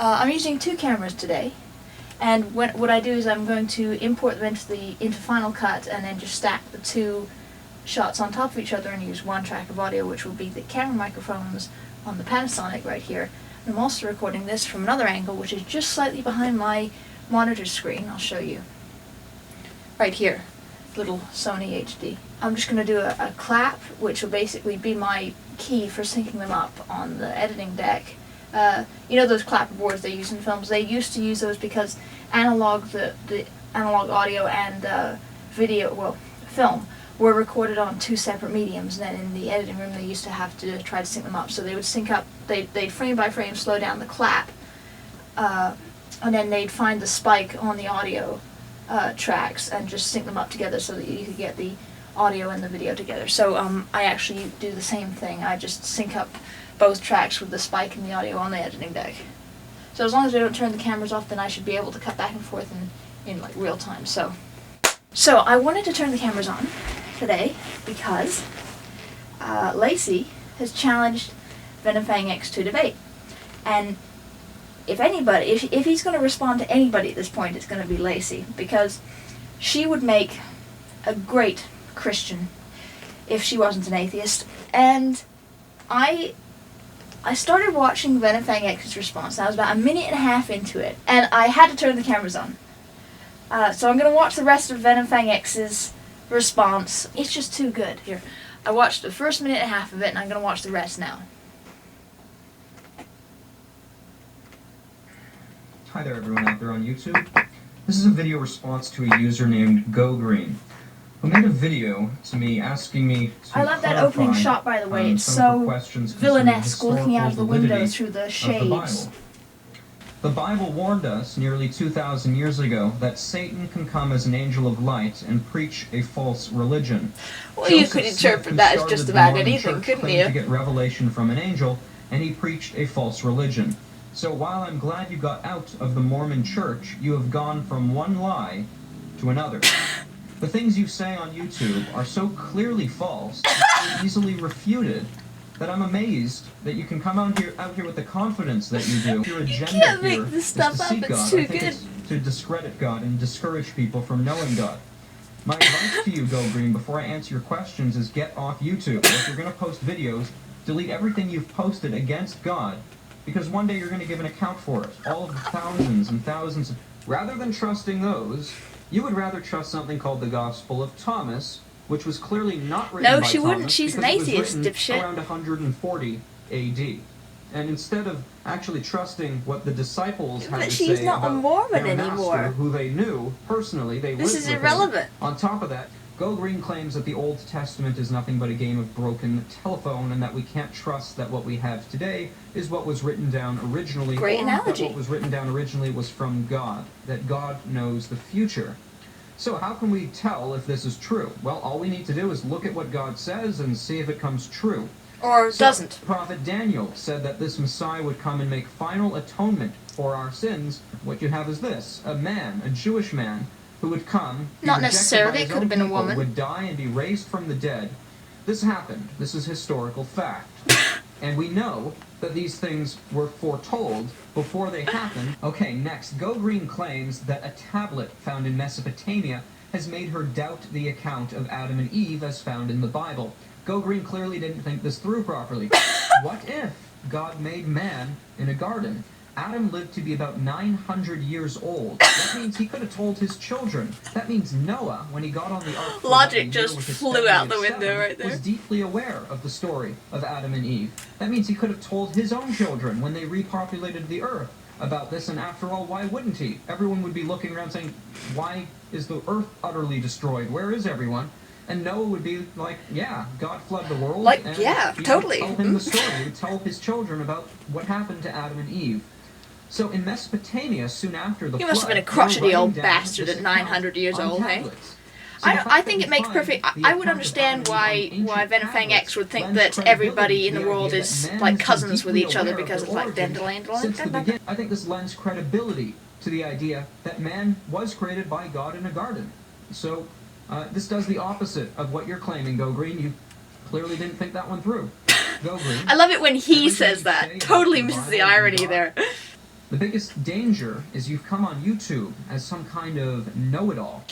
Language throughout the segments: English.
I'm using two cameras today, and what I do is I'm going to import them into Final Cut and then just stack the two shots on top of each other and use one track of audio, which will be the camera microphones on the Panasonic right here. And I'm also recording this from another angle, which is just slightly behind my monitor screen. I'll show you. Right here, little Sony HD. I'm just going to do a clap, which will basically be my key for syncing them up on the editing deck. You know those clapper boards they use in films? They used to use those because the analog audio and film were recorded on two separate mediums, and then in the editing room they used to have to try to sync them up. So they would sync up, they'd frame by frame slow down the clap, and then they'd find the spike on the audio tracks and just sync them up together so that you could get the audio and the video together. So I actually do the same thing. I just sync up both tracks with the spike and the audio on the editing deck. So as long as I don't turn the cameras off, then I should be able to cut back and forth in like real time. So I wanted to turn the cameras on today because Lacey has challenged VenomFangX to debate. And if he's going to respond to anybody at this point, it's going to be Lacey, because she would make a great Christian if she wasn't an atheist. And I started watching VenomFangX's response. I was about a minute and a half into it, and I had to turn the cameras on. So I'm going to watch the rest of VenomFangX's response. It's just too good. Here, I watched the first minute and a half of it, and I'm going to watch the rest now. Hi there everyone out there on YouTube. This is a video response to a user named GoGreen, who made a video to me asking me to I love that opening shot, by the way. It's so villainesque, looking out of the window through the shades. The Bible warned us nearly 2,000 years ago that Satan can come as an angel of light and preach a false religion. Well, you could interpret that as just about anything, couldn't you? To get revelation from an angel, and he preached a false religion. So while I'm glad you got out of the Mormon church, you have gone from one lie to another. The things you say on YouTube are so clearly false and so easily refuted that I'm amazed that you can come out here with the confidence that you do. Your agenda can't here make this is stuff to up, seek it's God. too I think good. it's to discredit God and discourage people from knowing God. My advice to you, GoGreen, before I answer your questions is get off YouTube. If you're going to post videos, delete everything you've posted against God, because one day you're going to give an account for it. All of the thousands and thousands of... Rather than trusting those, you would rather trust something called the Gospel of Thomas, which was clearly not written by Thomas. No, she wouldn't. She's an atheist, dipshit. Around 140 AD. And instead of actually trusting what the disciples had to say she's not a Mormon their anymore. master, who they knew personally, they This lived is with him. irrelevant. On top of that, GoGreen claims that the Old Testament is nothing but a game of broken telephone, and that we can't trust that what we have today is what was written down originally. Great analogy. That what was written down originally was from God, that God knows the future. So how can we tell if this is true? Well, all we need to do is look at what God says and see if it comes true. Or doesn't. Prophet Daniel said that this Messiah would come and make final atonement for our sins. What you have is this: a man, a Jewish man, who would come, Not necessarily, it could have been a woman, would die and be raised from the dead. This happened. This is historical fact. And we know that these things were foretold before they happened. Okay, next, GoGreen claims that a tablet found in Mesopotamia has made her doubt the account of Adam and Eve as found in the Bible. GoGreen clearly didn't think this through properly. What if God made man in a garden? Adam lived to be about 900 years old. That means he could have told his children. That means Noah, when he got on the ark, logic just flew out the window right there, was deeply aware of the story of Adam and Eve. That means he could have told his own children when they repopulated the earth about this, and after all, why wouldn't he? Everyone would be looking around saying, why is the earth utterly destroyed? Where is everyone? And Noah would be like, yeah, God flooded the world. Like, and yeah, totally. Tell him the story. He would tell his children about what happened to Adam and Eve. So in Mesopotamia, soon after the flood, he must have been a crotchety old bastard at 900 years old, hey? I think it makes perfect... I would understand why VenomFangX would think that everybody in the world is like cousins with each other because it's like dandelion. I think this lends credibility to the idea that man was created by God in a garden. So this does the opposite of what you're claiming, GoGreen. You clearly didn't think that one through. GoGreen. I love it when he says that. Totally misses the irony there. The biggest danger is you've come on YouTube as some kind of know-it-all,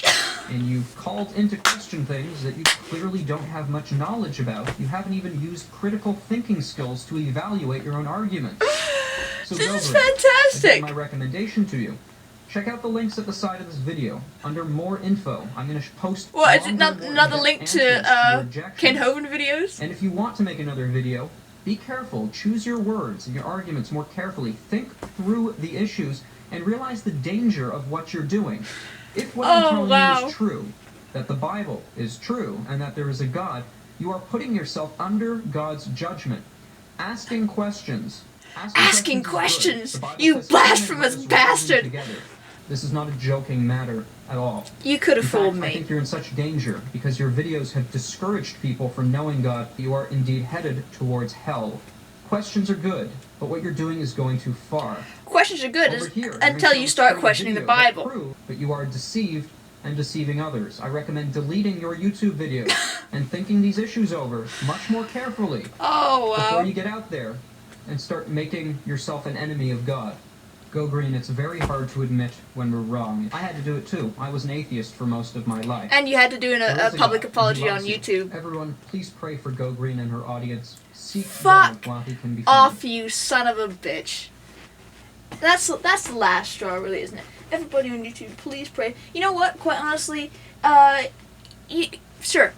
and you've called into question things that you clearly don't have much knowledge about. You haven't even used critical thinking skills to evaluate your own arguments. So This is Gilbert, fantastic! again, my recommendation to you. Check out the links at the side of this video. Under more info, I'm going to post What, is it longer, more another in-depth link answers to your objections. Ken Hovind videos? And if you want to make another video, be careful. Choose your words and your arguments more carefully. Think through the issues and realize the danger of what you're doing. If what I'm telling you is true, that the Bible is true, and that there is a God, you are putting yourself under God's judgment. Asking questions. Asking questions, you blasphemous bastard! This is not a joking matter at all. You could have In fact, fooled I me. think you're in such danger because your videos have discouraged people from knowing God. You are indeed headed towards hell. Questions are good, but what you're doing is going too far. Questions are good Over here, until you start questioning the Bible. Prove that you are deceived and deceiving others. I recommend deleting your YouTube videos and thinking these issues over much more carefully Oh, before wow. you get out there and start making yourself an enemy of God. Go Green, it's very hard to admit when we're wrong. I had to do it too. I was an atheist for most of my life. And you had to do There a is public God, and apology he on loves you. YouTube. Everyone, please pray for Go Green and her audience. Seek Fuck God while he can be off, found. you son of a bitch. That's the last straw, really, isn't it? Everybody on YouTube, please pray. You know what? Quite honestly, sure,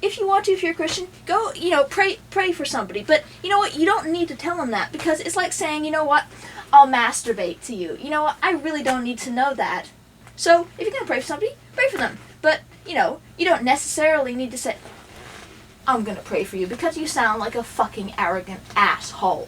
if you want to, if you're a Christian, go, pray for somebody. But you know what? You don't need to tell them that because it's like saying, you know what? I'll masturbate to you. You know what? I really don't need to know that. So if you're gonna pray for somebody, pray for them. But you don't necessarily need to say, I'm gonna pray for you because you sound like a fucking arrogant asshole.